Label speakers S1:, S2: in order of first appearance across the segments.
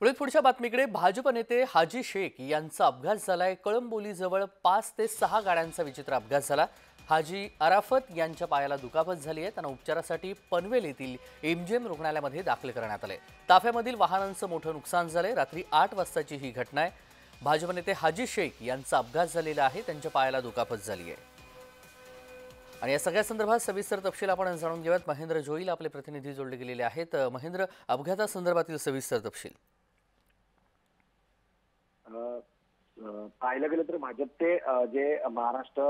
S1: पुढच्या बातमीकडे भाजप नेते हाजी शेख यांचा अपघात झालाय। कळंबोलीजवळ 5 ते 6 गाड्यांचा विचित्र अपघात झाला। हाजी अराफत यांच्या पायाला दुखापत झाली आहे। त्यांना उपचारासाठी पनवेल येथील एमजीएम रुग्णालयामध्ये दाखल करण्यात आले। ताफ्यामधील वाहनांचं मोठं नुकसान झालंय। रात्री 8 वाजताची ही घटना आहे। भाजप नेते हाजी शेख यांचा अपघात झालेला आहे। त्यांच्या पायाला दुखापत झाली आहे आणि या सगळ्या संदर्भात सविस्तर तपशील आपण जाणून घेऊयात। महेंद्र जोईल आपले प्रतिनिधी जोडले गेलेले आहेत। महेंद्र, अपघातासंदर्भातील सविस्तर तपशील।
S2: पाहिलं गेलं तर भाजपचे जे महाराष्ट्र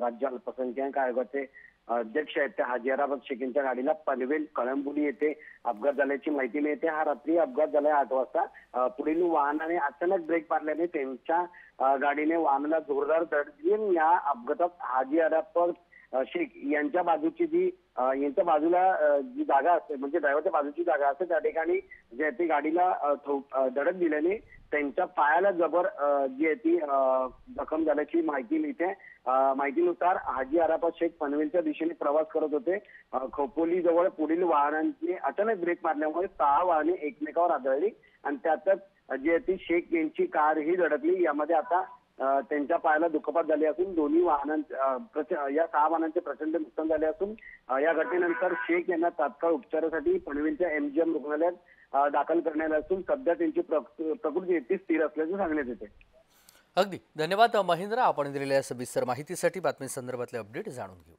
S2: राज्य अल्पसंख्याक आयोगाचे अध्यक्ष आहेत, ते हाजी अराफत शेख यांच्या गाडीला पनवेल कळंबोली येथे अपघात झाल्याची माहिती मिळते। हा रात्री अपघात झालाय 8 वाजता। पुढील वाहनाने अचानक ब्रेक मारल्याने त्यांच्या गाडीने वाहनाला जोरदार धडक दिली। या अपघातात हाजी अराफत शेख यांच्या बाजूची यांच्या बाजूला जी जागा असते, म्हणजे ड्रायव्हरच्या बाजूची जागा असते, त्या ठिकाणी जे ती गाडीला धडक दिल्याने त्यांच्या पायाला जबर जी आहे ती जखम झाल्याची माहिती मिळते। माहितीनुसार हाजी अराफत शेख पनवेलच्या दिशेने प्रवास करत होते। खोपोली जवळ पुढील वाहनांची अचानक ब्रेक मारल्यामुळे 6 वाहने एकमेकावर आदळली आणि त्यातच जी आहे ती शेख यांची कार ही धडकली। यामध्ये आता त्यांच्या पायाला दुखापत झाली असून दोन्ही वाहनांच्या या 6 वाहनांचे प्रचंड नुकसान झाले असून या घटनेनंतर शेख यांना तात्काळ उपचारासाठी पनवेलच्या एमजीएम रुग्णालयात दाखल करण्यात असून सध्या त्यांची प्रकृती स्थिर असल्याचे सांगण्यात येते।
S1: अगदी धन्यवाद महेंद्र, आपण दिलेल्या सविस्तर माहितीसाठी। बातमी संदर्भातले अपडेट जाणून घेऊ।